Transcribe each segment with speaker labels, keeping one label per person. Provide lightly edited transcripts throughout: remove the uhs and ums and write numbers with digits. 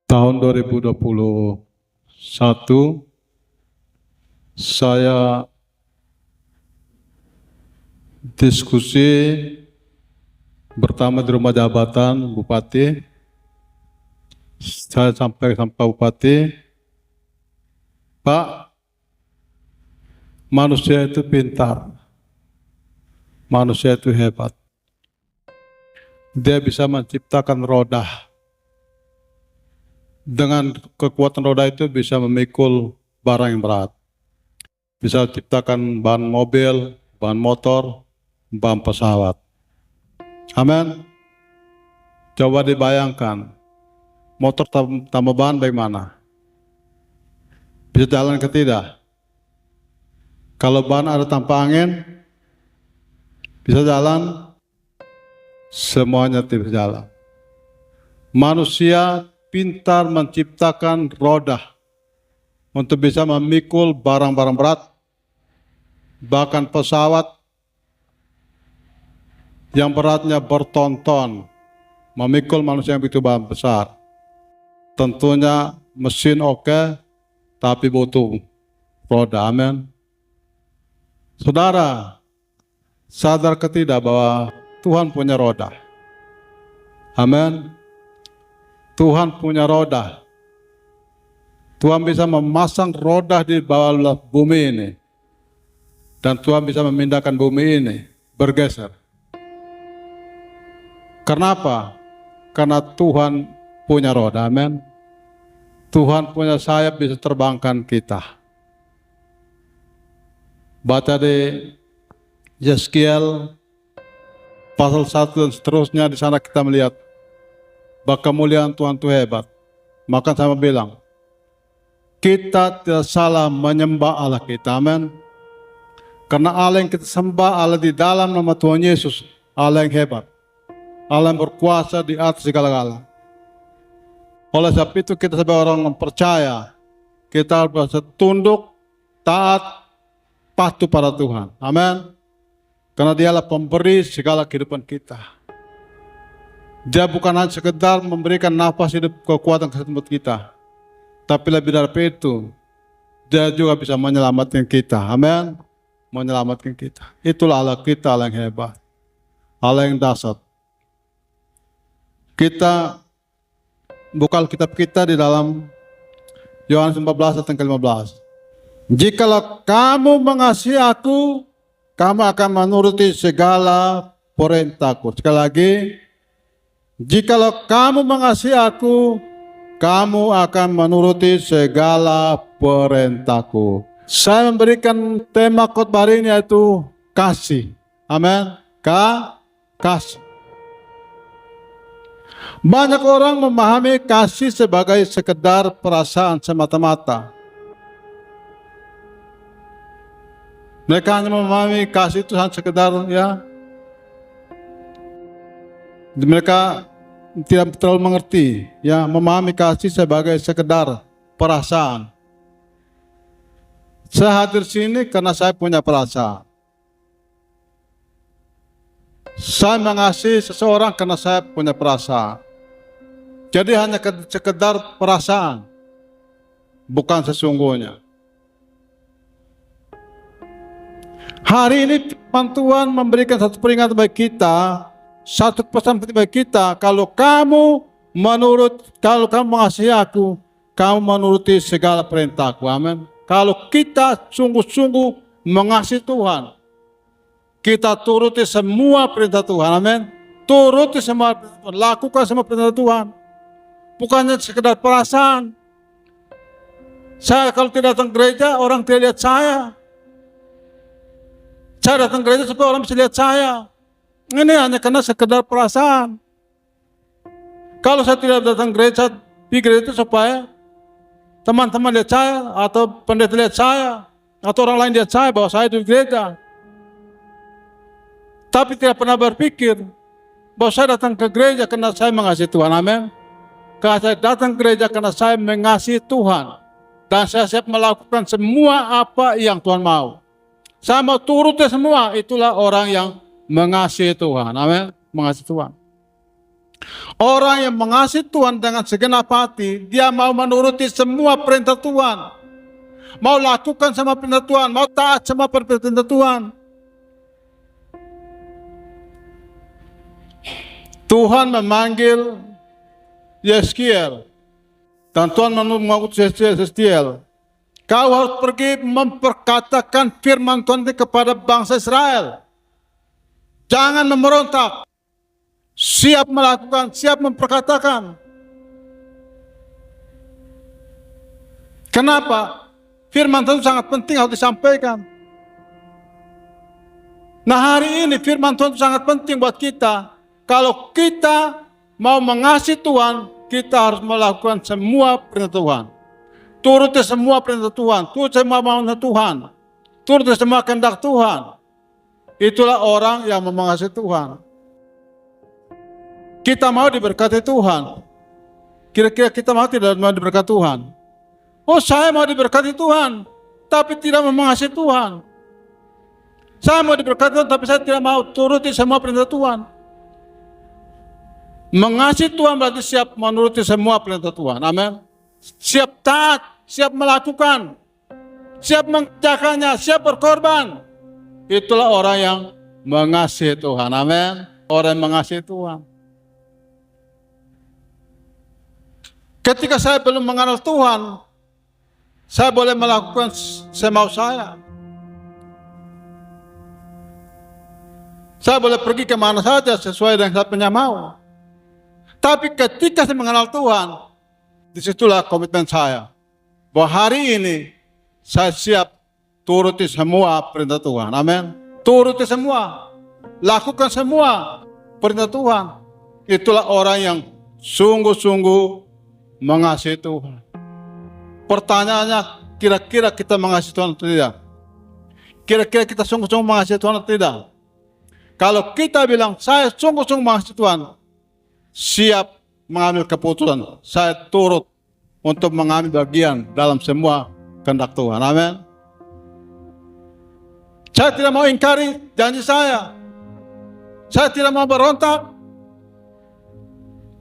Speaker 1: Tahun 2021 saya diskusi pertama di rumah jabatan Bupati. Saya sampaikan Pak Bupati, Pak, manusia itu pintar, manusia itu hebat. Dia bisa menciptakan roda. Dengan kekuatan roda itu bisa memikul barang yang berat. Bisa ciptakan ban mobil, ban motor, ban pesawat. Amin. Coba dibayangkan, motor tambah ban bagaimana? Bisa jalan ke tidak? Kalau ban ada tanpa angin, bisa jalan? Semuanya tidak jalan. Manusia pintar menciptakan roda untuk bisa memikul barang-barang berat, bahkan pesawat yang beratnya berton-ton, memikul manusia yang begitu besar. Tentunya mesin oke, tapi butuh roda. Amin. Saudara, sadar ke tidak bahwa Tuhan punya roda? Amin. Tuhan punya roda. Tuhan bisa memasang roda di bawah bumi ini. Dan Tuhan bisa memindahkan bumi ini bergeser. Kenapa? Karena Tuhan punya roda. Amin. Tuhan punya sayap bisa terbangkan kita. Baca di Yeskiel pasal 1 dan seterusnya, di sana kita melihat bahwa kemuliaan Tuhan itu hebat. Maka saya bilang, kita tidak salah menyembah Allah kita. Amin. Karena Allah yang kita sembah, Allah di dalam nama Tuhan Yesus, Allah yang hebat, Allah yang berkuasa di atas segala-galanya. Oleh sebab itu kita sebagai orang yang percaya, kita harus tunduk, taat, patuh pada Tuhan. Amin. Karena Dialah pemberi segala kehidupan kita. Dia bukan hanya sekedar memberikan nafas hidup, kekuatan, kesehatan buat kita, tapi lebih dari itu, Dia juga bisa menyelamatkan kita. Amin. Menyelamatkan kita. Itulah Allah kita, Allah yang hebat, Allah yang dahsyat. Kita buka kitab kita di dalam Yohanes 14 ayat 15. Jikalau kamu mengasihi aku, kamu akan menuruti segala perintahku. Sekali lagi, jikalau kamu mengasihi aku, kamu akan menuruti segala perintahku. Saya memberikan tema khotbah hari ini yaitu kasih. Amin. Kasih. Banyak orang memahami kasih sebagai sekedar perasaan semata-mata. Mereka hanya memahami kasih itu hanya sekedar mereka tidak terlalu mengerti memahami kasih sebagai sekedar perasaan. Saya hadir sini karena saya punya perasaan. Saya mengasihi seseorang karena saya punya perasaan. Jadi hanya sekedar perasaan, bukan sesungguhnya. Hari ini Tuhan memberikan satu peringatan bagi kita, satu pesan bagi kita. Kalau kamu mengasihi aku, kamu menuruti segala perintahku. Amin. Kalau kita sungguh-sungguh mengasihi Tuhan, kita turuti semua perintah Tuhan. Amin. Turuti semua, lakukan semua perintah Tuhan. Bukannya sekedar perasaan. Saya kalau tidak datang gereja, orang tidak lihat saya. Saya datang gereja supaya orang bisa lihat saya. Ini hanya karena sekedar perasaan. Kalau saya tidak datang gereja, di gereja itu supaya teman-teman lihat saya, atau pendeta lihat saya, atau orang lain lihat saya bahwa saya di gereja. Tapi tidak pernah berpikir bahwa saya datang ke gereja karena saya mengasihi Tuhan. Amin. Karena saya datang ke gereja karena saya mengasihi Tuhan. Dan saya siap melakukan semua apa yang Tuhan mau. Saya mau turuti semua. Itulah orang yang mengasihi Tuhan. Amin. Mengasihi Tuhan. Orang yang mengasihi Tuhan dengan segenap hati, dia mau menuruti semua perintah Tuhan. Mau lakukan sama perintah Tuhan, mau taat sama perintah Tuhan. Tuhan memanggil Yeskiel, dan Tuhan mengutus Yeskiel, kau harus pergi memperkatakan firman Tuhan kepada bangsa Israel. Jangan memberontak. Siap melakukan, siap memperkatakan. Kenapa? Firman Tuhan sangat penting harus disampaikan. Nah, hari ini firman Tuhan sangat penting buat kita. Kalau kita mau mengasihi Tuhan, kita harus melakukan semua perintah Tuhan. Turuti semua perintah Tuhan, turuti semua maunya Tuhan, turuti semua kehendak Tuhan. Itulah orang yang mengasihi Tuhan. Kita mau diberkati Tuhan. Kira-kira kita mau tidak mau diberkati Tuhan? Oh, saya mau diberkati Tuhan, tapi tidak mengasihi Tuhan. Saya mau diberkati Tuhan, tapi saya tidak mau turuti semua perintah Tuhan. Mengasihi Tuhan berarti siap menuruti semua perintah Tuhan. Amin. Siap taat, siap melakukan, siap mengerjakannya, siap berkorban. Itulah orang yang mengasihi Tuhan. Amin. Orang yang mengasihi Tuhan. Ketika saya belum mengenal Tuhan, saya boleh melakukan semau saya. Saya boleh pergi kemana saja sesuai dengan saya punya mau. Tapi ketika saya mengenal Tuhan, disitulah komitmen saya. Bahwa hari ini saya siap turuti semua perintah Tuhan. Amin. Turuti semua. Lakukan semua perintah Tuhan. Itulah orang yang sungguh-sungguh mengasihi Tuhan. Pertanyaannya, kira-kira kita mengasihi Tuhan atau tidak? Kira-kira kita sungguh-sungguh mengasihi Tuhan atau tidak? Kalau kita bilang, saya sungguh-sungguh mengasihi Tuhan, siap mengambil keputusan, saya turut untuk mengambil bagian dalam semua kehendak Tuhan. Amin. Saya tidak mau ingkari janji saya. Saya tidak mau berontak.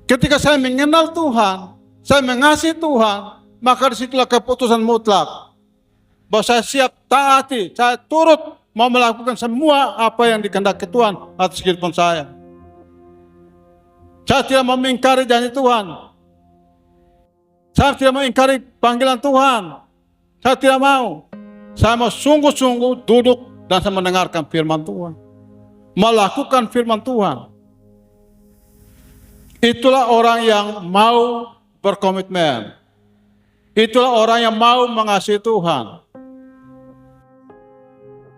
Speaker 1: Ketika saya mengenal Tuhan, saya mengasihi Tuhan, maka disitulah keputusan mutlak. Bahwa saya siap taati, saya turut mau melakukan semua apa yang dikehendaki Tuhan atas kehidupan saya. Saya tidak mau mengingkari janji Tuhan. Saya tidak mau mengingkari panggilan Tuhan. Saya tidak mau. Saya mau sungguh-sungguh duduk dan saya mendengarkan firman Tuhan. Melakukan firman Tuhan. Itulah orang yang mau berkomitmen. Itulah orang yang mau mengasihi Tuhan.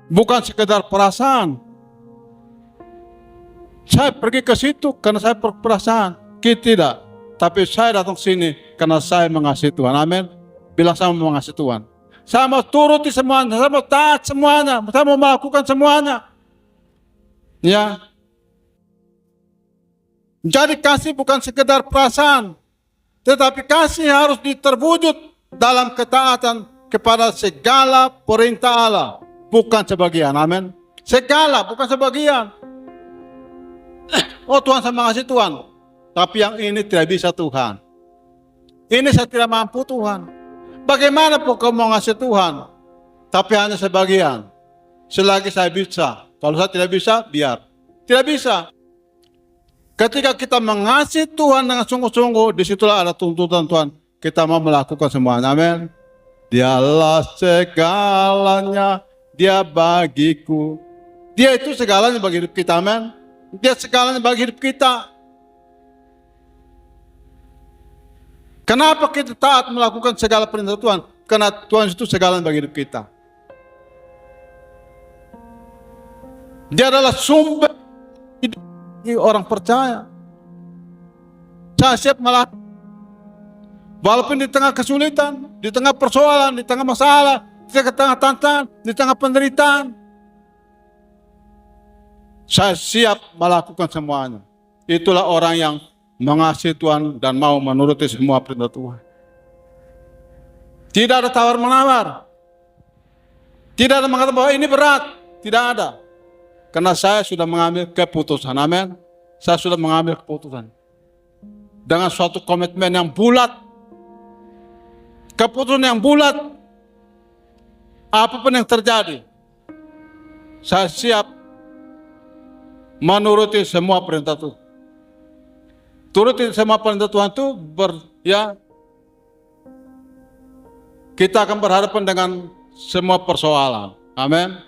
Speaker 1: Bukan sekedar perasaan. Saya pergi ke situ karena saya berperasaan. Kita tidak. Tapi saya datang ke sini karena saya mengasihi Tuhan. Amin. Bilang saya mau mengasihi Tuhan. Saya mau turuti semuanya. Saya mau taat semuanya. Saya mau melakukan semuanya. Ya. Jadi kasih bukan sekedar perasaan. Tetapi kasih harus terwujud dalam ketaatan kepada segala perintah Allah. Bukan sebagian, amin. Segala, bukan sebagian. Oh Tuhan, saya mengasihi Tuhan. Tapi yang ini tidak bisa Tuhan. Ini saya tidak mampu Tuhan. Bagaimana pun kau mengasihi Tuhan. Tapi hanya sebagian. Selagi saya bisa. Kalau saya tidak bisa, biar. Tidak bisa. Ketika kita mengasihi Tuhan dengan sungguh-sungguh, disitulah ada tuntutan Tuhan. Kita mau melakukan semuanya. Amin. Dialah segalanya, Dia bagiku. Dia itu segalanya bagi hidup kita. Amin. Dia segalanya bagi hidup kita. Kenapa kita taat melakukan segala perintah Tuhan? Karena Tuhan itu segalanya bagi hidup kita. Dia adalah sumber hidup orang percaya. Saya siap melakukan. Walaupun di tengah kesulitan, di tengah persoalan, di tengah masalah, di tengah tantangan, di tengah penderitaan, saya siap melakukan semuanya. Itulah orang yang mengasihi Tuhan dan mau menuruti semua perintah Tuhan. Tidak ada tawar-menawar. Tidak ada mengatakan bahwa ini berat. Tidak ada. Karena saya sudah mengambil keputusan. Amin. Saya sudah mengambil keputusan. dengan suatu komitmen yang bulat, keputusan yang bulat. Apapun yang terjadi, saya siap menuruti semua perintah Tuhan. Turuti semua perintah Tuhan itu kita akan berhadapan dengan semua persoalan. Amin.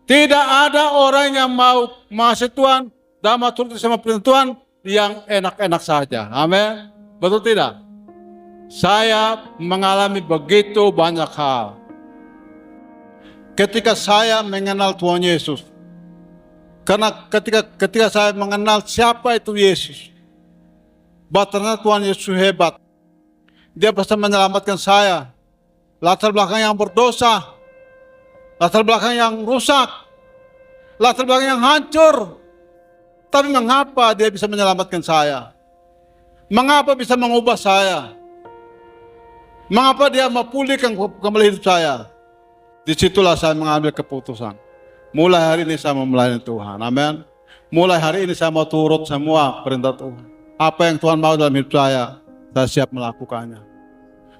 Speaker 1: Tidak ada orang yang mau masuk Tuhan dan mau turuti semua perintah Tuhan yang enak-enak saja. Amin. Betul tidak? Saya mengalami begitu banyak hal. Ketika saya mengenal Tuhan Yesus, karena ketika saya mengenal siapa itu Yesus, ternyata Tuhan Yesus hebat. Dia bisa menyelamatkan saya. Latar belakang yang berdosa, latar belakang yang rusak, latar belakang yang hancur. Tapi mengapa dia bisa menyelamatkan saya? Mengapa bisa mengubah saya? Mengapa dia memulihkan kembali hidup saya? Disitulah saya mengambil keputusan. Mulai hari ini saya mau melayani Tuhan. Amin. Mulai hari ini saya mau turut semua perintah Tuhan. Apa yang Tuhan mau dalam hidup saya siap melakukannya.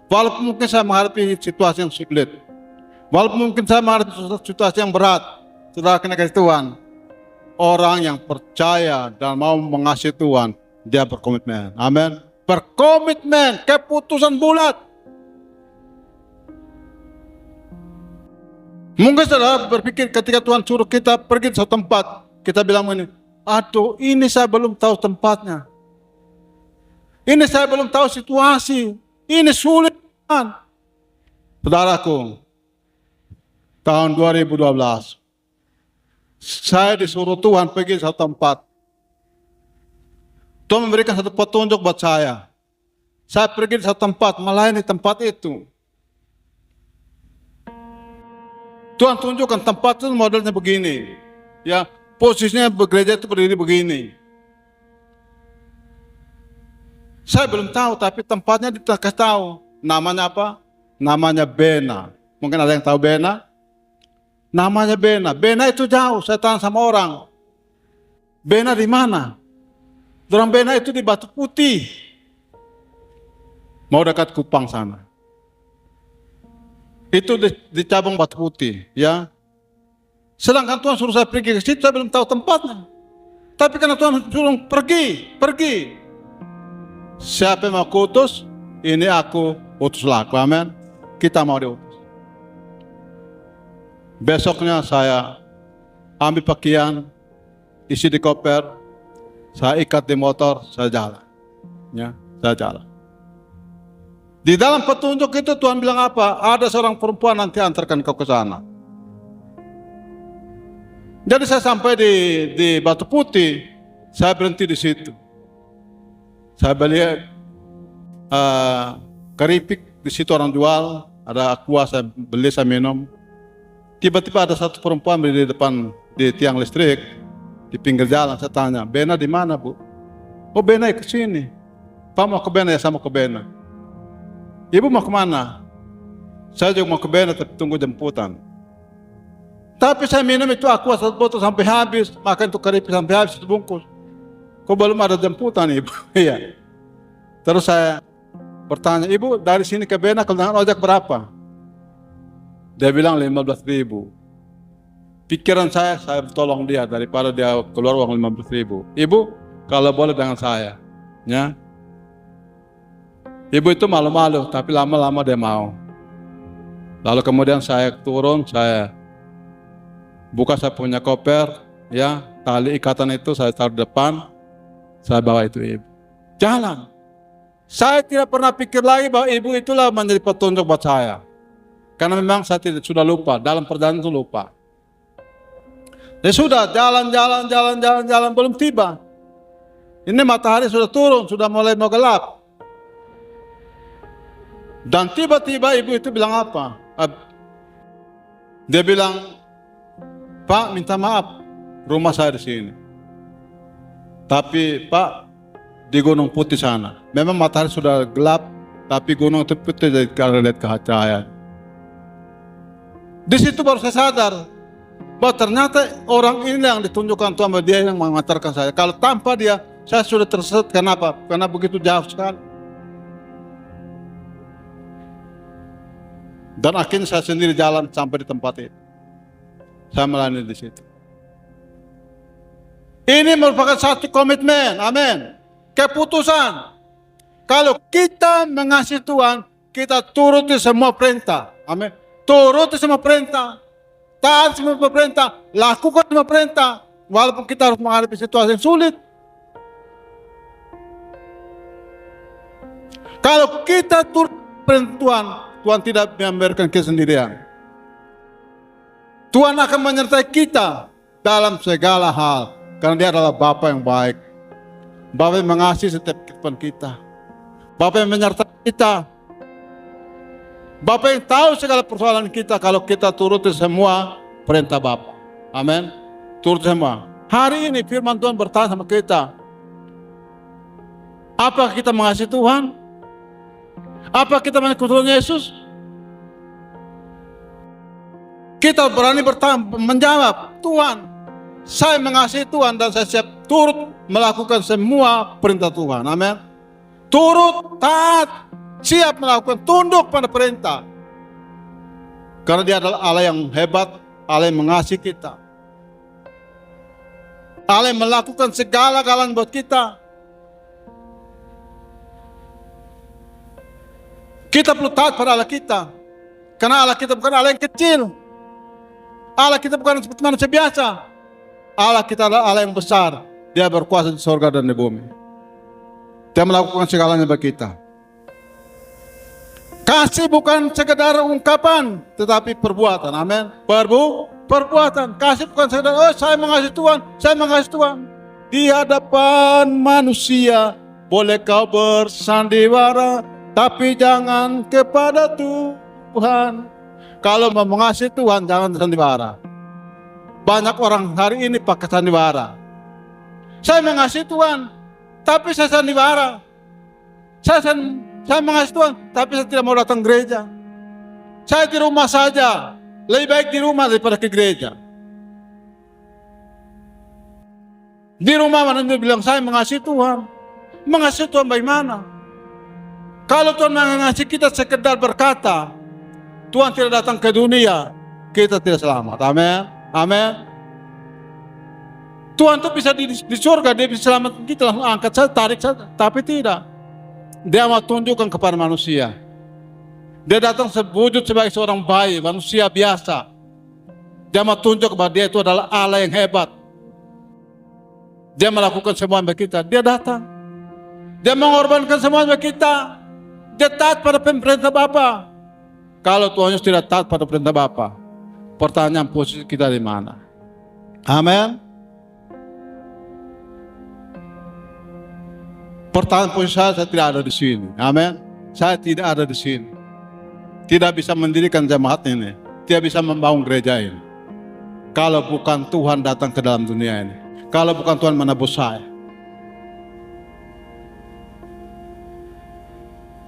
Speaker 1: Walaupun mungkin saya menghadapi situasi yang sulit, walaupun mungkin saya menghadapi situasi yang berat, saudara kena kasih Tuhan, orang yang percaya dan mau mengasihi Tuhan, dia berkomitmen. Amin. Berkomitmen, keputusan bulat. Mungkin saudara berpikir ketika Tuhan suruh kita pergi ke suatu tempat, kita bilang ini, aduh ini saya belum tahu tempatnya. Ini saya belum tahu situasi. Ini sulit. Saudaraku, tahun 2012, saya disuruh Tuhan pergi ke satu tempat. Tuhan memberikan satu petunjuk buat saya. Saya pergi ke satu tempat, melayani tempat itu. Tuhan tunjukkan tempat itu modelnya begini. Ya, posisinya gereja itu berdiri begini. Saya belum tahu, tapi tempatnya dikasih tahu. Namanya apa? Namanya Bena. Mungkin ada yang tahu Bena? Namanya Bena. Bena itu jauh, saya tanya sama orang. Bena di mana? Dorang Bena itu di Batu Putih. Mau dekat Kupang sana. Itu di cabang Batu Putih, ya. Sedangkan Tuhan suruh saya pergi ke situ, saya belum tahu tempatnya. Tapi karena Tuhan suruh pergi. Siapa yang mau kutus, ini aku utuslah aku, amin. Kita mau diutus. Besoknya saya ambil pakaian, isi di koper, saya ikat di motor, saya jalan. Ya, saya jalan. Di dalam petunjuk itu Tuhan bilang apa? Ada seorang perempuan nanti antarkan kau ke sana. Jadi saya sampai di Batu Putih, saya berhenti di situ. Saya beli keripik, di situ orang jual, ada aqua, saya beli, saya minum. Tiba-tiba ada satu perempuan di depan di tiang listrik, di pinggir jalan. Saya tanya, Bena di mana, Bu? Oh, Bena ke sini. Pak mau ke Bena, ya sama ke Bena. Ibu mau kemana? Saya juga mau ke Bena, tapi tunggu jemputan. Tapi saya minum itu aqua satu botol sampai habis, makan itu keripik sampai habis, sebungkus. Kok belum ada jemputan, Ibu? Iya. Terus saya bertanya, Ibu dari sini ke Bena kalau dengan ojek berapa? Dia bilang 15.000. Pikiran saya tolong dia daripada dia keluar uang 15.000. Ibu, kalau boleh dengan saya, ya. Ibu itu malu-malu, tapi lama-lama dia mau. Lalu kemudian saya turun, saya buka saya punya koper, ya, tali ikatan itu saya taruh di depan, saya bawa itu ibu. Jalan. Saya tidak pernah pikir lagi bahwa ibu itulah menjadi petunjuk buat saya. Karena memang saya sudah lupa, dalam perjalanan itu lupa. Ya sudah, jalan, belum tiba. Ini matahari sudah turun, sudah mulai mau gelap. Dan tiba-tiba ibu itu bilang apa? Dia bilang, Pak minta maaf, rumah saya di sini. Tapi Pak, di Gunung Putih sana. Memang matahari sudah gelap, tapi gunung itu putih jadi kalau lihat cahaya. Di situ baru saya sadar bahwa ternyata orang ini yang ditunjukkan Tuhan, dia yang mengantarkan saya. Kalau tanpa dia, Saya sudah tersesat. Kenapa? Karena begitu jauh sekali. Dan akhirnya saya sendiri jalan sampai di tempat itu. Saya melayani di situ. Ini merupakan satu komitmen. Amin. Keputusan. Kalau kita mengasihi Tuhan, kita turuti semua perintah. Amin. Turuti semua perintah. Taat semua perintah. Lakukan semua perintah. Walaupun kita harus menghadapi situasi yang sulit. Kalau kita turut perintah Tuhan, Tuhan tidak memberikan kesendirian. Tuhan akan menyertai kita dalam segala hal. Karena dia adalah Bapa yang baik. Bapa yang mengasihi setiap kehidupan kita. Bapa yang menyertai kita. Bapa yang tahu segala persoalan kita kalau kita turuti semua perintah Bapa. Amin. Turut semua. Hari ini firman Tuhan bertanya sama kita. Apakah kita mengasihi Tuhan? Apa kita mengikuti Tuhan Yesus? Kita berani bertanya, menjawab, Tuhan, saya mengasihi Tuhan dan saya siap turut melakukan semua perintah Tuhan. Amin. Turut, taat, siap melakukan, tunduk pada perintah. Karena dia adalah Allah yang hebat, Allah yang mengasihi kita. Allah yang melakukan segala-galanya buat kita. Kita perlu taat pada Allah kita. Karena Allah kita bukan Allah yang kecil. Allah kita bukan seperti manusia biasa. Allah kita adalah Allah yang besar. Dia berkuasa di surga dan di bumi. Dia melakukan segalanya bagi kita. Kasih bukan sekedar ungkapan, tetapi perbuatan. Amin. Perbuatan. Kasih bukan sekedar, oh saya mengasihi Tuhan, saya mengasihi Tuhan. Di hadapan manusia boleh kau bersandiwara, tapi jangan kepada Tuhan. Kalau mau mengasihi Tuhan, jangan sandiwara. Banyak orang hari ini pakai sandiwara. Saya mengasihi Tuhan, tapi saya sandiwara. Saya mengasihi Tuhan, tapi saya tidak mau datang gereja. Saya di rumah saja. Lebih baik di rumah daripada ke gereja. Di rumah mana dia bilang saya mengasihi Tuhan. Mengasihi Tuhan bagaimana? Kalau Tuhan mengasihi kita sekedar berkata, Tuhan tidak datang ke dunia, kita tidak selamat. Amin. Amin. Tuhan itu bisa di surga, dia bisa selamat kita, langsung angkat saja, tarik saja. Tapi tidak. Dia mau tunjukkan kepada manusia. Dia datang wujud sebagai seorang bayi, manusia biasa. Dia mau tunjuk bahwa dia itu adalah Allah yang hebat. Dia melakukan semua bagi kita. Dia datang. Dia mengorbankan semua bagi kita. Dia taat pada perintah Bapa. Kalau Tuhan Yesus tidak taat pada perintah Bapa, pertanyaan posisi kita di mana? Amin. Pertanyaan posisi saya tidak ada di sini. Amin. Saya tidak ada di sini. Tidak bisa mendirikan jemaat ini. Tidak bisa membangun gereja ini. Kalau bukan Tuhan datang ke dalam dunia ini. Kalau bukan Tuhan menebus saya.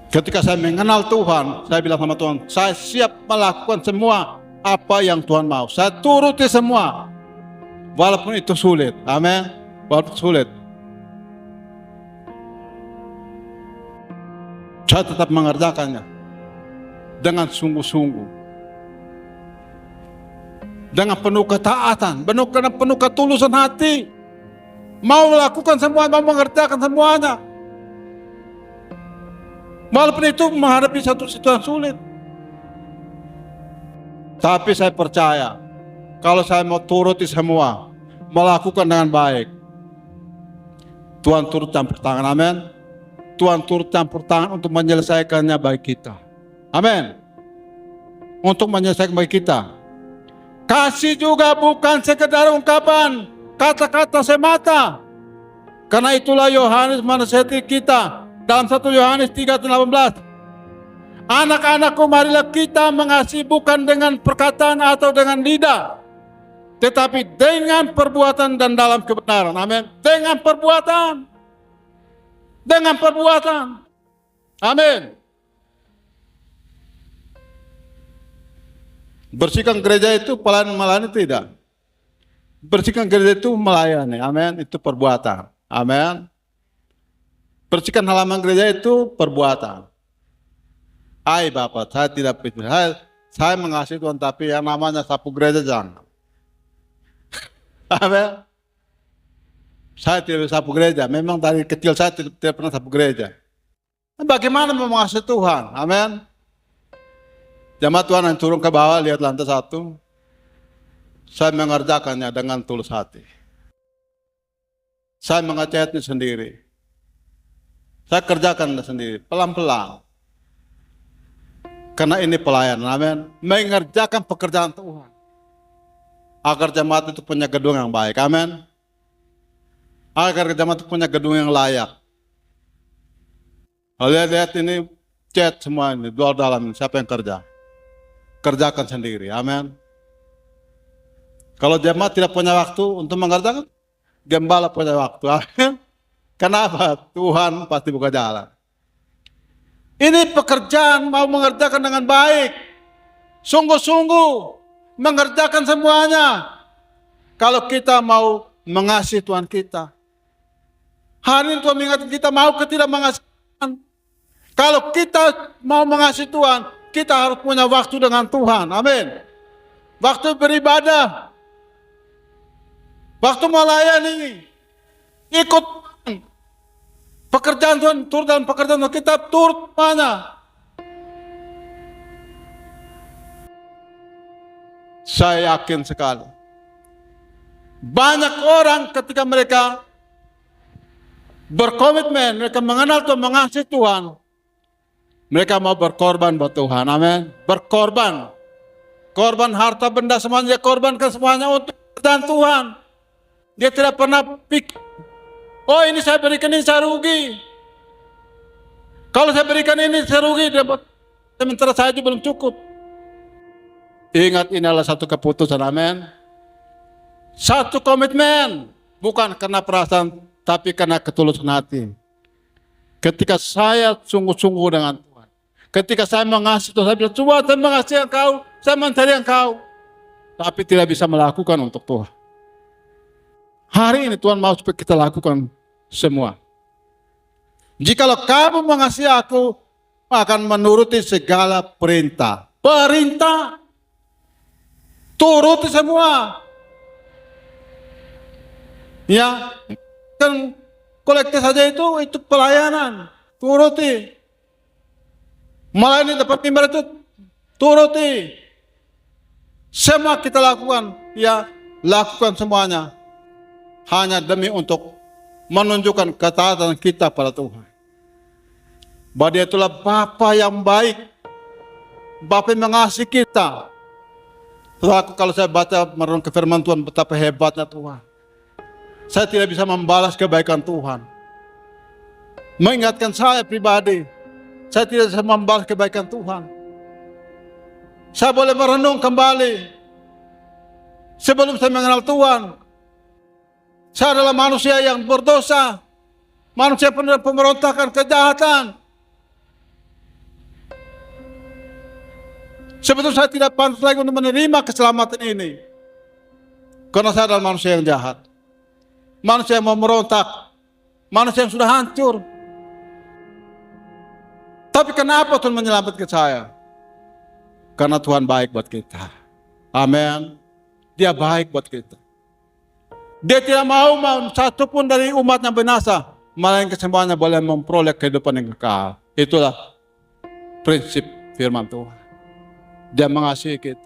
Speaker 1: Ketika saya mengenal Tuhan, saya bilang sama Tuhan, saya siap melakukan semua apa yang Tuhan mau. Saya turuti semua. Walaupun itu sulit. Amin. Walaupun sulit. Saya tetap mengerjakannya. Dengan sungguh-sungguh. Dengan penuh ketaatan. Penuh ketulusan hati. Mau melakukan semua, mau mengerjakan semuanya. Walaupun itu menghadapi satu situasi sulit. Tapi saya percaya, kalau saya mau turuti semua, melakukan dengan baik, Tuhan turut campur tangan, amin. Tuhan turut campur tangan untuk menyelesaikannya bagi kita. Amin. Untuk menyelesaikan bagi kita. Kasih juga bukan sekedar ungkapan, kata-kata semata. Karena itulah Yohanes menasihati kita dalam 1 Yohanes 3:18. Anak-anakku, marilah kita mengasihi bukan dengan perkataan atau dengan lidah, tetapi dengan perbuatan dan dalam kebenaran. Amin. Dengan perbuatan. Dengan perbuatan. Amin. Bersihkan gereja itu melayani tidak. Bersihkan gereja itu melayani. Amin. Itu perbuatan. Amin. Bersihkan halaman gereja itu perbuatan. Hai Bapak, saya tidak pikir. Saya mengasihi Tuhan, tapi yang namanya sapu gereja jangan. Amin. Saya tidak sapu gereja. Memang dari kecil saya tidak pernah sapu gereja. Bagaimana mau mengasihi Tuhan? Amin. Jemaat Tuhan yang turun ke bawah, lihat lantai 1. Saya mengerjakannya dengan tulus hati. Saya mengecatnya sendiri. Saya kerjakan sendiri, pelan-pelan. Karena ini pelayanan, amin. Mengerjakan pekerjaan Tuhan. Agar jemaat itu punya gedung yang baik, amin. Agar jemaat itu punya gedung yang layak. Lihat ini, cat semua ini, luar dalam ini, siapa yang kerja? Kerjakan sendiri, amin. Kalau jemaat tidak punya waktu untuk mengerjakan, gembala punya waktu, amin. Kenapa? Tuhan pasti buka jalan. Ini pekerjaan mau mengerjakan dengan baik. Sungguh-sungguh mengerjakan semuanya. Kalau kita mau mengasihi Tuhan kita. Hari ini Tuhan mengingatkan kita mau ke tidak mengasihi Tuhan. Kalau kita mau mengasihi Tuhan, kita harus punya waktu dengan Tuhan. Amin. Waktu beribadah. Waktu melayani. Ikut pekerjaan Tuhan, turut dalam pekerjaan Tuhan, kita turut mana? Saya yakin sekali. Banyak orang ketika mereka berkomitmen, mereka mengenal Tuhan, mengasihi Tuhan, mereka mau berkorban buat Tuhan, amin. Berkorban. Korban harta benda semuanya, dia korbankan semuanya untuk pekerjaan Tuhan. Dia tidak pernah pikir, oh ini saya berikan, ini saya rugi. Kalau saya berikan ini saya rugi, sementara saya itu belum cukup. Ingat, ini adalah satu keputusan, amin. Satu komitmen, bukan karena perasaan, tapi karena ketulusan hati. Ketika saya sungguh-sungguh dengan Tuhan, ketika saya mengasihi Tuhan, saya bilang, coba saya mengasihi Engkau, saya mencari Engkau, tapi tidak bisa melakukan untuk Tuhan. Hari ini Tuhan mau supaya kita lakukan semua. Jikalau kamu mengasihi aku, akan menuruti segala perintah. Perintah. Turuti semua. Ya, kan kolektif saja itu pelayanan. Turuti. Melayani dapat timbar itu turuti. Semua kita lakukan. Ya, lakukan semuanya. Hanya demi untuk menunjukkan ketaatan kita pada Tuhan. Bahwa Dia itulah Bapa yang baik. Bapa yang mengasihi kita. Kalau saya baca merenung ke firman Tuhan, betapa hebatnya Tuhan. Saya tidak bisa membalas kebaikan Tuhan. Mengingatkan saya pribadi, saya tidak bisa membalas kebaikan Tuhan. Saya boleh merenung kembali. Sebelum saya mengenal Tuhan, saya adalah manusia yang berdosa. Manusia penuh pemberontakan, kejahatan. Sebetulnya saya tidak pantas lagi untuk menerima keselamatan ini. Karena saya adalah manusia yang jahat. Manusia yang memberontak. Manusia yang sudah hancur. Tapi kenapa Tuhan menyelamatkan saya? Karena Tuhan baik buat kita. Amin. Dia baik buat kita. Dia tidak mau satu pun dari umatnya binasa, melainkan semuanya boleh memperoleh kehidupan yang kekal. Itulah prinsip firman Tuhan. Dia mengasihi kita.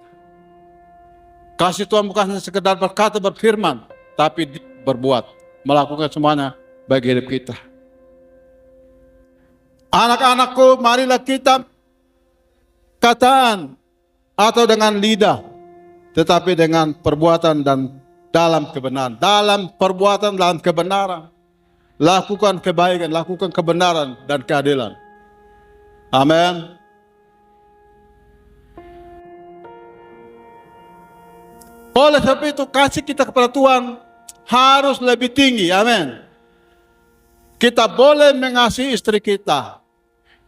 Speaker 1: Kasih Tuhan bukan hanya sekedar berkata, berfirman, tapi berbuat, melakukan semuanya bagi hidup kita. Anak-anakku, marilah kita kataan atau dengan lidah, tetapi dengan perbuatan dan dalam kebenaran, dalam perbuatan, dalam kebenaran. Lakukan kebaikan, lakukan kebenaran dan keadilan. Amin. Oleh sebab itu, kasih kita kepada Tuhan harus lebih tinggi. Amin. Kita boleh mengasihi istri kita.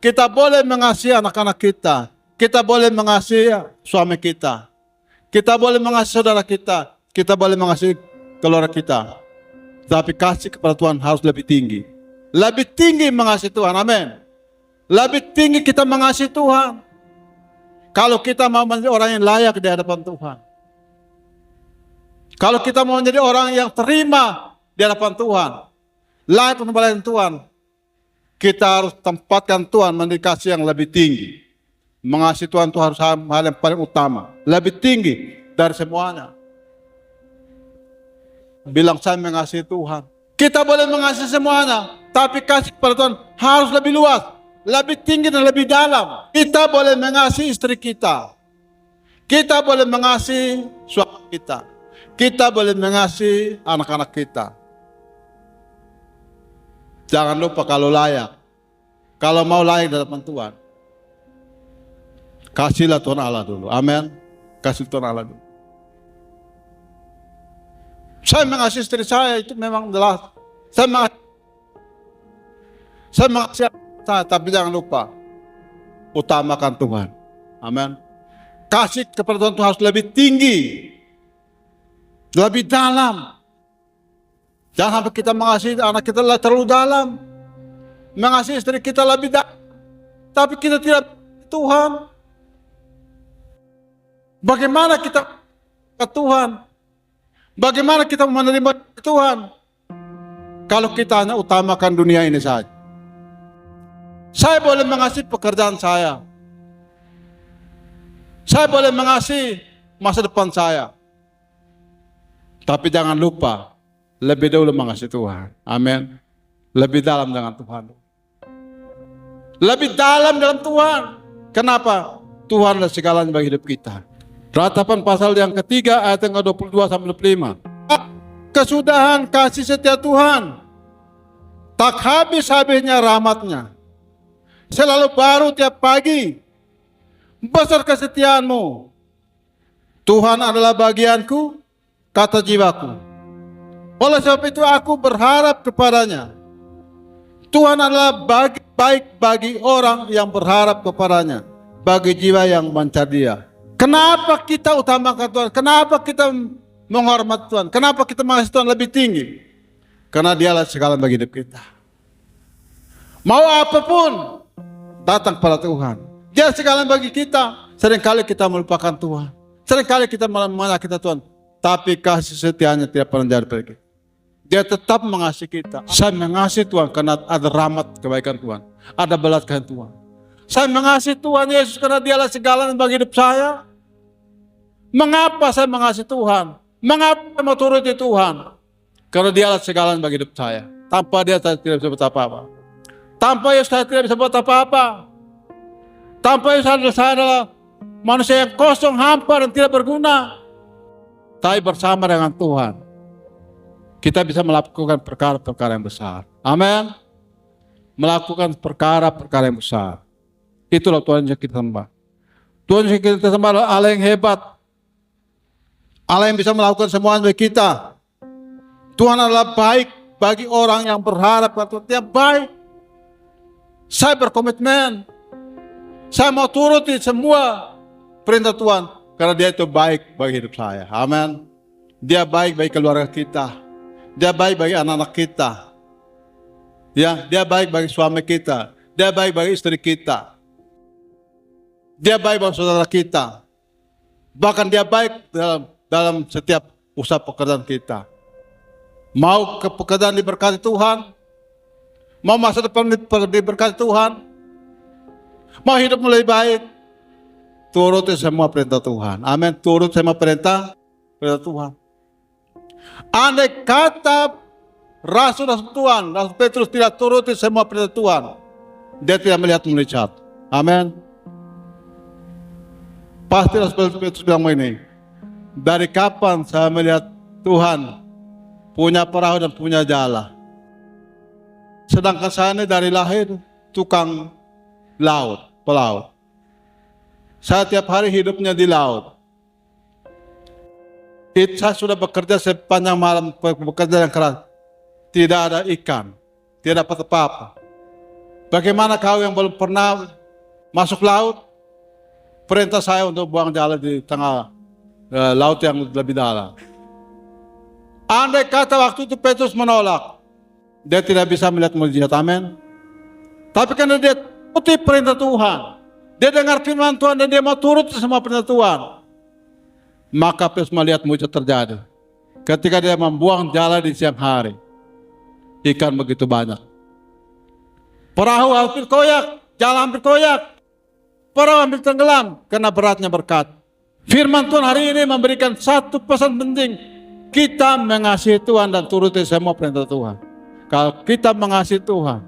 Speaker 1: Kita boleh mengasihi anak-anak kita. Kita boleh mengasihi suami kita. Kita boleh mengasihi saudara kita. Kita boleh mengasihi keluarga kita. Tapi kasih kepada Tuhan harus lebih tinggi, Lebih tinggi mengasihi Tuhan. Amin. Lebih tinggi kita mengasihi Tuhan. Kalau kita mau menjadi orang yang layak di hadapan Tuhan. Kalau kita mau menjadi orang yang terima di hadapan Tuhan, layak untuk melayani Tuhan, kita harus tempatkan Tuhan menjadi kasih yang lebih tinggi. Mengasihi Tuhan itu harus hal yang paling utama, lebih tinggi dari semuanya. Bilang saya mengasihi Tuhan. Kita boleh mengasihi semuanya, tapi kasih kepada Tuhan harus lebih luas, lebih tinggi dan lebih dalam. Kita boleh mengasihi istri kita. Kita boleh mengasihi suami kita. Kita boleh mengasihi anak-anak kita. Jangan lupa kalau layak. Kalau mau layak di hadapan Tuhan, kasihlah Tuhan Allah dulu. Amin. Kasih Tuhan Allah dulu. Saya mengasihi istri saya itu memang jelas. Saya mengasihi saya, tapi jangan lupa utamakan Tuhan. Amin. Kasih kepada Tuhan itu harus lebih tinggi, lebih dalam. Jangan sampai kita mengasihi anak kita terlalu dalam, mengasihi istri kita lebih dalam, tapi kita tidak Tuhan. Bagaimana kita ke Tuhan? Bagaimana kita menerima Tuhan? Kalau kita hanya utamakan dunia ini saja. Saya boleh mengasihi pekerjaan saya. Saya boleh mengasihi masa depan saya. Tapi jangan lupa, lebih dahulu mengasihi Tuhan. Amin. Lebih dalam dengan Tuhan. Lebih dalam dalam Tuhan. Kenapa? Tuhan adalah segalanya bagi hidup kita. Ratapan pasal yang ketiga ayat yang ke-22 sampai 25. Kesudahan kasih setia Tuhan, tak habis-habisnya rahmatnya, selalu baru tiap pagi. Besar kesetiaanmu. Tuhan adalah bagianku, kata jiwaku. Oleh sebab itu aku berharap kepadanya. Tuhan adalah baik bagi orang yang berharap kepadanya, bagi jiwa yang mencari Dia. Kenapa kita utamakan Tuhan? Kenapa kita menghormati Tuhan? Kenapa kita mengasihi Tuhan lebih tinggi? Karena Dialah segala bagi hidup kita. Mau apapun datang pada Tuhan. Dia segala bagi kita. Seringkali kita melupakan Tuhan. Seringkali kita menyakiti Tuhan. Tapi kasih setianya tidak pernah jadi pada kita. Dia tetap mengasihi kita. Saya mengasihi Tuhan karena ada rahmat kebaikan Tuhan. Ada belas kasihan Tuhan. Saya mengasihi Tuhan Yesus karena Dialah segalanya bagi hidup saya. Mengapa saya mengasihi Tuhan? Mengapa saya mau turuti Tuhan? Karena Dialah segalanya bagi hidup saya. Tanpa Dia saya tidak bisa buat apa-apa. Tanpa Yesus saya tidak bisa buat apa-apa. Tanpa Yesus saya adalah manusia yang kosong, hampa dan tidak berguna. Tapi bersama dengan Tuhan, kita bisa melakukan perkara-perkara yang besar. Amin. Melakukan perkara-perkara yang besar. Itulah Tuhan yang kita sembah. Tuhan yang kita sembah adalah Allah yang hebat. Allah yang bisa melakukan semuanya bagi kita. Tuhan adalah baik bagi orang yang berharap pada Tuhan. Dia baik. Saya berkomitmen. Saya mau turuti semua perintah Tuhan. Karena Dia itu baik bagi hidup saya. Amin. Dia baik bagi keluarga kita. Dia baik bagi anak-anak kita. Ya, Dia baik bagi suami kita. Dia baik bagi istri kita. Dia baik bagi saudara kita. Bahkan Dia baik dalam setiap usaha pekerjaan kita. Mau ke pekerjaan diberkati Tuhan, mau masa depan diberkati Tuhan, mau hidup lebih baik, turuti semua perintah Tuhan. Amin. Turut semua perintah Tuhan. Andai kata Rasul Tuhan, Rasul Petrus tidak turuti semua perintah Tuhan, dia tidak melihat melihat. Amin. Pasti Rasul Petrus bilang ini, dari kapan saya melihat Tuhan punya perahu dan punya jala? Sedangkan saya ini dari lahir tukang laut, pelaut. Saya tiap hari hidupnya di laut. Saya sudah bekerja sepanjang malam, bekerja yang keras. Tidak ada ikan, tidak dapat apa-apa. Bagaimana kau yang belum pernah masuk laut? Perintah saya untuk buang jala di tengah laut yang lebih dalam. Andai kata waktu itu Petrus menolak, dia tidak bisa melihat mujizat, amin. Tapi karena dia ikuti perintah Tuhan, dia dengar firman Tuhan dan dia mau turut semua perintah Tuhan, maka Petrus melihat mujizat terjadi. Ketika dia membuang jala di siang hari, ikan begitu banyak. Perahu hampir koyak, jala hampir koyak, perahu hampir tenggelam karena beratnya berkat. Firman Tuhan hari ini memberikan satu pesan penting. Kita mengasihi Tuhan dan turuti semua perintah Tuhan. Kalau kita mengasihi Tuhan,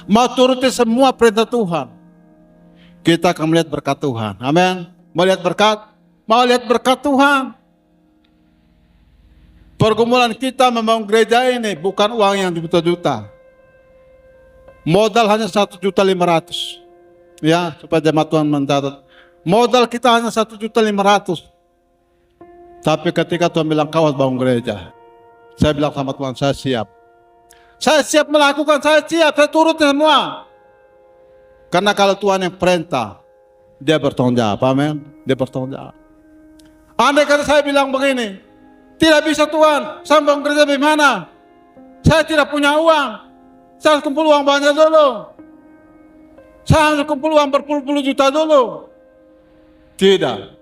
Speaker 1: mau turuti semua perintah Tuhan, kita akan melihat berkat Tuhan. Amin. Melihat berkat, mau lihat berkat Tuhan. Pergumulan kita membangun gereja ini bukan uang yang juta-juta. Modal hanya 1,5 juta. Ya, supaya jemaat Tuhan mencatat. Modal kita hanya 1,5 juta. Tapi ketika Tuhan bilang kau harus bangun gereja, saya bilang sama Tuhan, saya siap. Saya siap melakukan, saya siap, saya turut semua. Karena kalau Tuhan yang perintah, dia bertanggung jawab, amin. Dia bertanggung jawab. Andai kata saya bilang begini, tidak bisa Tuhan, saya bangun gereja bagaimana? Saya tidak punya uang, saya harus kumpul uang banyak dulu. Saya harus kumpul uang berpuluh-puluh juta dulu. Tidak.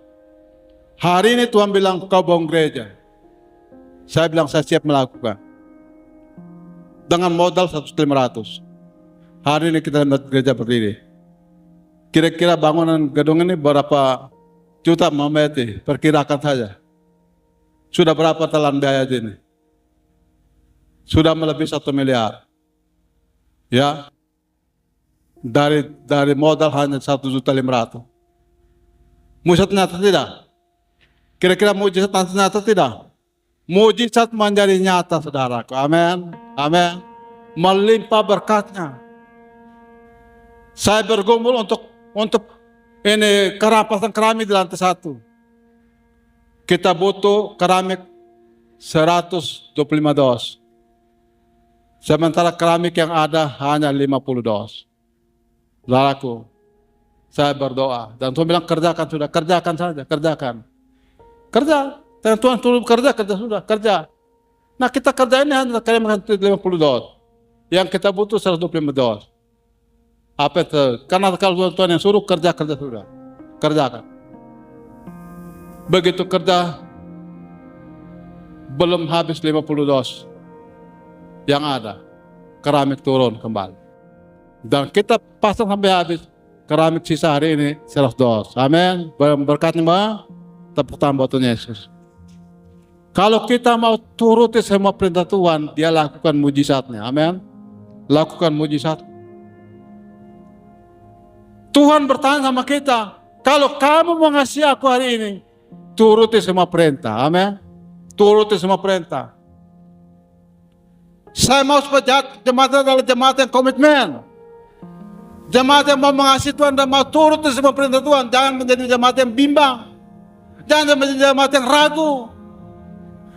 Speaker 1: Hari ini Tuhan bilang kau bangun gereja. Saya bilang saya siap melakukan. Dengan modal 1,5 juta. Hari ini kita lihat gereja berdiri. Kira-kira bangunan gedung ini berapa juta Mameti? Perkirakan saja. Sudah berapa telan biaya ini? Sudah melebihi 1 miliar. Ya. Dari modal hanya 1,5 juta. Mujizat nyata tidak? Kira-kira mujizat nyata tidak? Mujizat menjadi nyata, saudaraku. Amin. Amin. Melimpah berkatnya. Saya bergumul untuk ini kerapasan keramik di lantai 1. Kita butuh keramik 125 dos. Sementara keramik yang ada hanya 50 dos. Saudaraku, saya berdoa dan Tuhan bilang kerjakan sudah, kerjakan saja, kerjakan. Kerja, dan Tuhan suruh kerja sudah, kerja. Nah kita kerjain hanya keramik 50 dos. Yang kita butuh 125 dos. Apa itu? Karena kalau Tuhan yang suruh kerja sudah, kerjakan. Begitu kerja, belum habis 50 dos yang ada, keramik turun kembali. Dan kita pasang sampai habis, keramik sisa hari ini 100 dos. Amin. Berkatnya mah, tepuk tangan buat Tuhan Yesus. Kalau kita mau turuti semua perintah Tuhan, dia lakukan mujizatnya. Amin. Lakukan mujizat. Tuhan bertanya sama kita, kalau kamu mengasihi aku hari ini, turuti semua perintah, amin. Turuti semua perintah. Saya mau supaya jemaat adalah jemaat yang komitmen. Jemaat yang mau mengasihi Tuhan dan mau turuti semua perintah Tuhan. Jangan menjadi jemaat yang bimbang. Jangan menjadi jemaat yang ragu.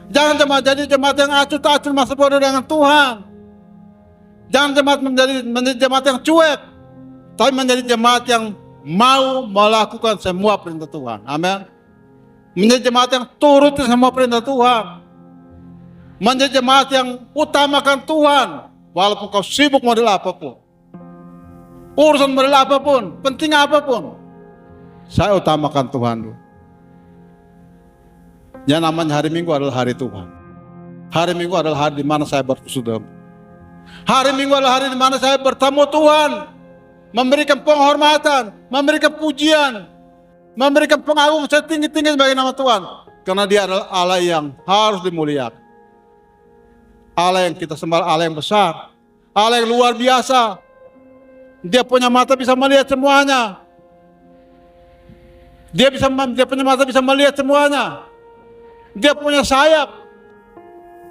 Speaker 1: Jangan menjadi jemaat yang acuh-acuh masa bodoh dengan Tuhan. Jangan menjadi jemaat yang cuek. Tapi menjadi jemaat yang mau melakukan semua perintah Tuhan. Amin. Menjadi jemaat yang turut semua perintah Tuhan. Menjadi jemaat yang utamakan Tuhan. Walaupun kau sibuk model apapun. Urusan model apapun. Penting apapun. Saya utamakan Tuhan dulu. Yang namanya hari Minggu adalah hari Tuhan. Hari Minggu adalah hari di mana saya bersudah. Hari Minggu adalah hari di mana saya bertemu Tuhan. Memberikan penghormatan. Memberikan pujian. Memberikan pengagungan setinggi-tinggi sebagai nama Tuhan. Karena dia adalah Allah yang harus dimuliakan. Allah yang kita sembah, Allah yang besar. Allah yang luar biasa. Dia punya mata bisa melihat semuanya. Dia punya mata bisa melihat semuanya. Dia punya sayap.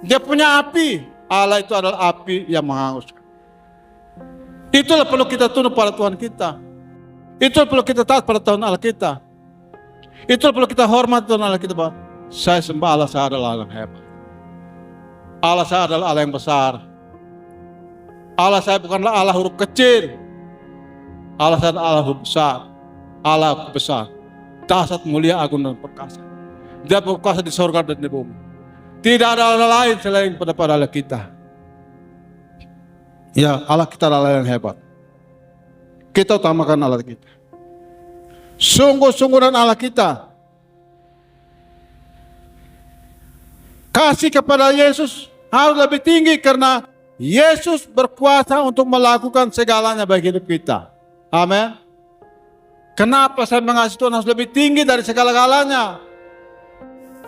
Speaker 1: Dia punya api. Allah itu adalah api yang menghanguskan. Itulah perlu kita tunduk pada Tuhan kita. Itulah perlu kita taat pada Tuhan Allah kita. Itulah perlu kita hormat Tuhan Allah kita. Bahwa saya sembah Allah, saya adalah Allah yang hebat. Allah saya adalah Allah yang besar. Allah saya bukanlah Allah huruf kecil. Allah saya adalah Allah huruf besar. Allah besar. Dahsyat, mulia, agung dan perkasa. Dia berkuasa di surga dan di bumi. Tidak ada Allah lain selain pada Allah kita. Ya, Allah kita adalah yang hebat. Kita utamakan Allah kita. Sungguh-sungguh dan Allah kita. Kasih kepada Yesus harus lebih tinggi karena Yesus berkuasa untuk melakukan segalanya bagi hidup kita. Amin. Kenapa saya mengasihi Tuhan harus lebih tinggi dari segala-galanya?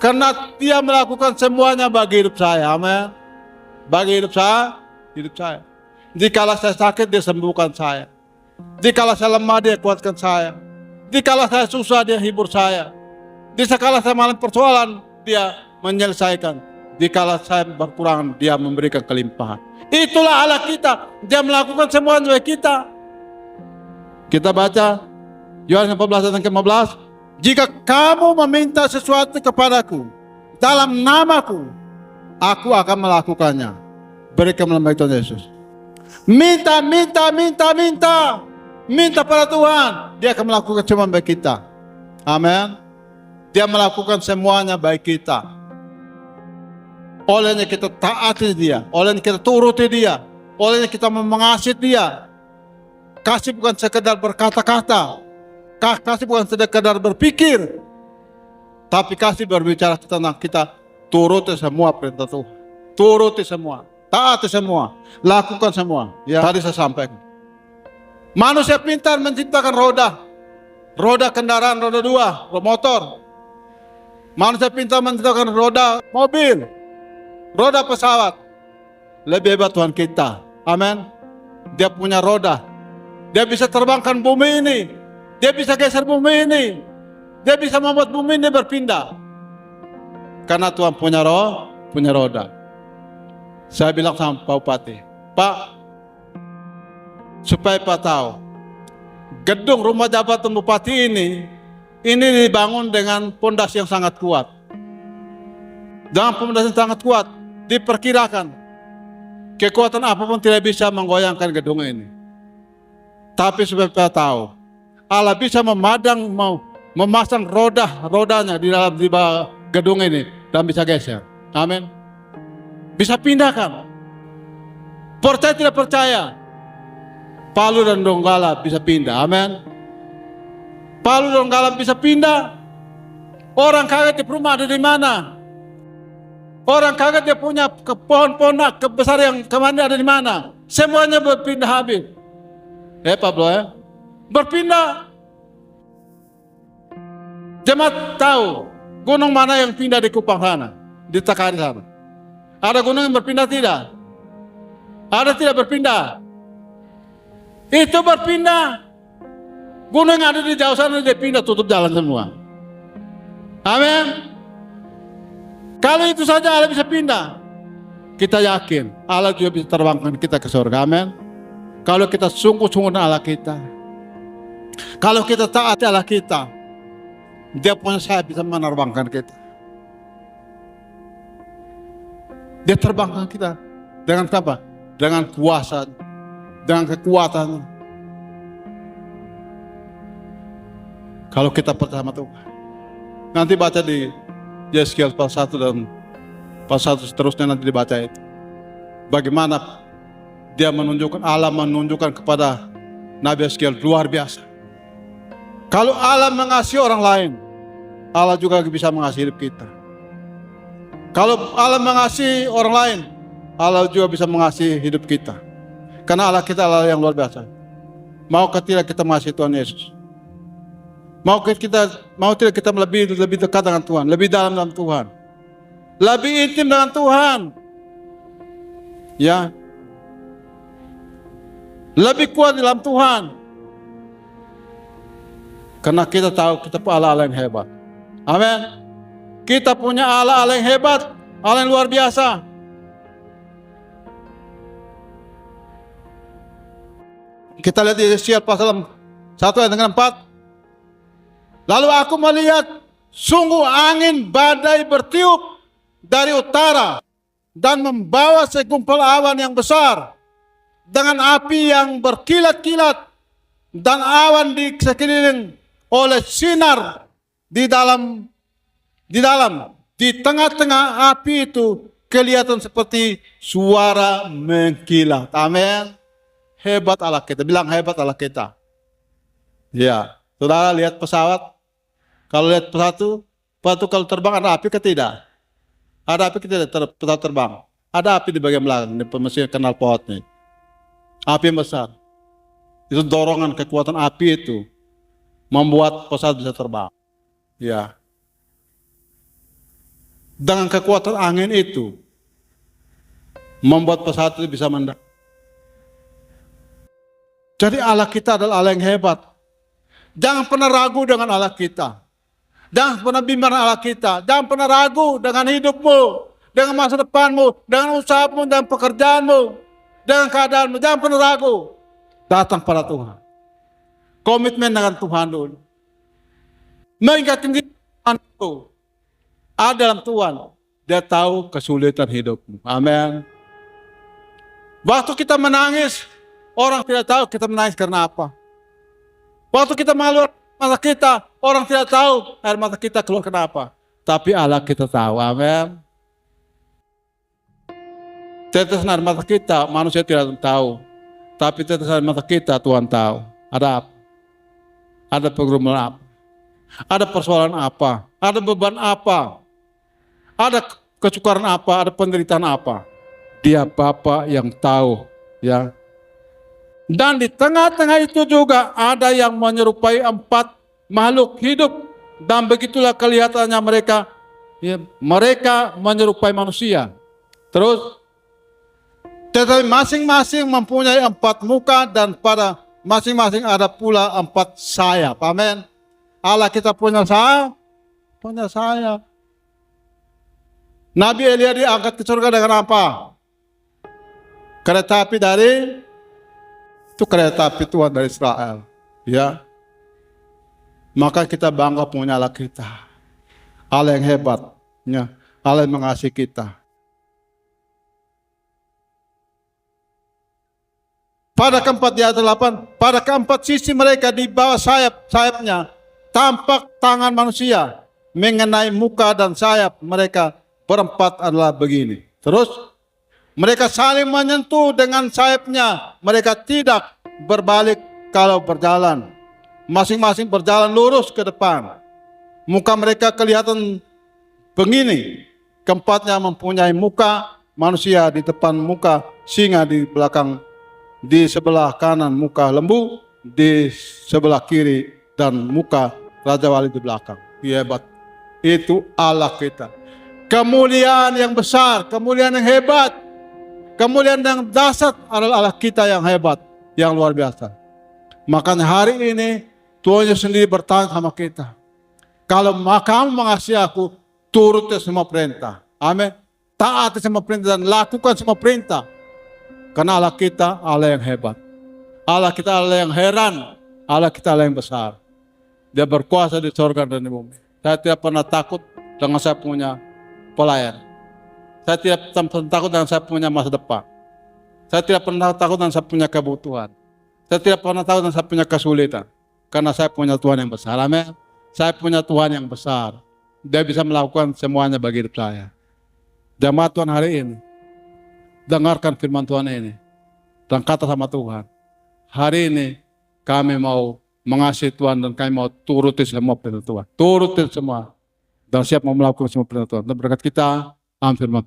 Speaker 1: Karena Dia melakukan semuanya bagi hidup saya. Amin. Bagi hidup saya. Dikala saya sakit, Dia sembuhkan saya. Dikala saya lemah, Dia kuatkan saya. Dikala saya susah, Dia hibur saya. Dikala saya mengalami persoalan, Dia menyelesaikan. Dikala saya berkurangan, Dia memberikan kelimpahan. Itulah Allah kita. Dia melakukan semuanya bagi kita. Kita baca Yohanes 14 ayat 15. Jika kamu meminta sesuatu kepadaku dalam namaku, aku akan melakukannya. Berikan dalam nama Tuhan Yesus. Minta pada Tuhan, Dia akan melakukan semua bagi kita. Amin. Dia melakukan semuanya baik kita. Olehnya kita taati Dia, olehnya kita turuti Dia, olehnya kita mengasihi Dia. Kasih bukan sekedar berkata-kata, kasih bukan sekedar berpikir, tapi kasih berbicara tentang kita turuti semua perintah Tuhan, turuti semua, taati semua, lakukan semua. Ya, tadi saya sampaikan. Manusia pintar menciptakan roda kendaraan, roda 2, motor. Manusia pintar menciptakan roda mobil, roda pesawat. Lebih hebat Tuhan kita. Amin. Dia punya roda. Dia bisa terbangkan bumi ini. Dia bisa geser bumi ini. Dia bisa membuat bumi ini berpindah. Karena Tuhan punya roda. Saya bilang sama Pak Bupati, Pak, supaya Pak tahu, gedung rumah jabatan Bupati ini dibangun dengan pondasi yang sangat kuat. Dengan pondasi yang sangat kuat, diperkirakan kekuatan apapun tidak bisa menggoyangkan gedung ini. Tapi supaya Pak tahu, Allah bisa memasang rodanya di bawah gedung ini dan bisa geser. Amin. Bisa pindahkan. Percaya tidak percaya, Palu dan Donggala bisa pindah. Amin. Palu dan Donggala bisa pindah. Orang kaget di rumah ada di mana? Orang kaget dia punya pohon-pohon besar yang kemana ada di mana? Semuanya berpindah habis. Pak Bro ya? Berpindah. Jemaat tahu gunung mana yang pindah di Kupang sana, di Takari sana? Ada gunung yang berpindah tidak? Ada tidak berpindah? Itu berpindah. Gunung yang ada di jauh sana dia pindah, tutup jalan semua. Amin. Kalau itu saja Allah bisa pindah, kita yakin Allah juga bisa terbangkan kita ke surga. Amin. Kalau kita sungguh-sungguh dengan Allah kita, kalau kita taat Allah kita, Dia punya sayap bisa menerbangkan kita. Dia terbangkan kita dengan apa? Dengan kuasa, dengan kekuatan. Kalau kita percaya sama Tuhan. Nanti baca di Yeskiel pasal 1 dan pasal 1 seterusnya nanti dibaca itu. Bagaimana Allah menunjukkan kepada Nabi Yeskiel luar biasa. Kalau Allah mengasihi orang lain, Allah juga bisa mengasihi hidup kita. Kalau Allah mengasihi orang lain, Allah juga bisa mengasihi hidup kita. Karena Allah kita adalah yang luar biasa. Maukah tidak kita mengasihi Tuhan Yesus? Mau tidak kita lebih dekat dengan Tuhan, lebih dalam Tuhan, lebih intim dengan Tuhan, ya, lebih kuat dalam Tuhan. Karena kita tahu kita punya Allah yang hebat. Amin. Kita punya Allah yang hebat, Allah yang luar biasa. Kita lihat di Yeskiel pasal 1 ayat 4. Lalu aku melihat sungguh angin badai bertiup dari utara dan membawa segumpal awan yang besar dengan api yang berkilat-kilat dan awan di sekeliling oleh sinar di tengah-tengah api itu kelihatan seperti suara mengkilat. Amin. Hebat Allah kita. Bilang hebat Allah kita. Ya, saudara lihat pesawat. Kalau lihat pesawat itu kalau terbang ada api ke tidak? Ada api ke tidak pesawat terbang? Ada api di bagian belakang, di mesin kanal potnya. Api yang besar. Itu dorongan kekuatan api itu membuat pesawat bisa terbang. Ya. Dengan kekuatan angin itu membuat pesawat itu bisa mendarat. Jadi Allah kita adalah Allah yang hebat. Jangan pernah ragu dengan Allah kita. Jangan pernah bimbang Allah kita. Jangan pernah ragu dengan hidupmu, dengan masa depanmu, dengan usahamu, dengan pekerjaanmu, dengan keadaanmu. Jangan pernah ragu. Datang pada Tuhan. Komitmen dengan Tuhan dulu. Mengingatkan Tuhan itu. Ada dalam Tuhan. Dia tahu kesulitan hidupmu. Amin. Waktu kita menangis, orang tidak tahu kita menangis karena apa. Waktu kita mengeluarkan mata kita, orang tidak tahu air mata kita keluar kenapa. Tapi Allah kita tahu. Amin. Tetesan air mata kita, manusia tidak tahu. Tapi tetesan air mata kita, Tuhan tahu. Ada apa? Ada pergumulan apa? Ada persoalan apa? Ada beban apa? Ada kesukaran apa? Ada penderitaan apa? Dia Bapa yang tahu, ya. Dan di tengah-tengah itu juga ada yang menyerupai 4 makhluk hidup, dan begitulah kelihatannya mereka, ya, mereka menyerupai manusia. Terus, tetapi masing-masing mempunyai 4 muka dan pada masing-masing ada pula 4 sayap. Amin. Allah kita punya sayap. Nabi Elia diangkat ke surga dengan apa? Kereta api kereta api Tuhan dari Israel. Ya. Maka kita bangga punya Allah kita. Allah yang hebat. Ya. Allah yang mengasihi kita. Pada keempat di atas 8, pada keempat sisi mereka di bawah sayapnya, tampak tangan manusia mengenai muka dan sayap mereka berempat adalah begini. Terus mereka saling menyentuh dengan sayapnya. Mereka tidak berbalik kalau berjalan. Masing-masing berjalan lurus ke depan. Muka mereka kelihatan begini. Keempatnya mempunyai muka manusia di depan muka singa di belakang. Di sebelah kanan muka lembu, di sebelah kiri dan muka Raja Wali di belakang. Hebat. Itu Allah kita. Kemuliaan yang besar, kemuliaan yang hebat, kemuliaan yang dahsyat adalah Allah kita yang hebat, yang luar biasa. Makanya hari ini Tuhan Yesus sendiri bertanya sama kita. Kalau kamu mengasihi aku, turuti semua perintah. Amin. Taati semua perintah dan lakukan semua perintah. Karena Allah kita Allah yang hebat. Allah kita Allah yang heran. Allah kita Allah yang besar. Dia berkuasa di surga dan di bumi. Saya tidak pernah takut dengan saya punya pelayan. Saya tidak pernah takut dengan saya punya masa depan. Saya tidak pernah takut dengan saya punya kebutuhan. Saya tidak pernah takut dengan saya punya kesulitan. Karena saya punya Tuhan yang besar. Amin. Saya punya Tuhan yang besar. Dia bisa melakukan semuanya bagi hidup saya. Jemaat Tuhan hari ini, dengarkan firman Tuhan ini dan kata sama Tuhan, hari ini kami mau mengasihi Tuhan dan kami mau turuti semua perintah Tuhan, turuti semua dan siap mau melakukan semua perintah Tuhan. Dan berkat kita, amin firman Tuhan.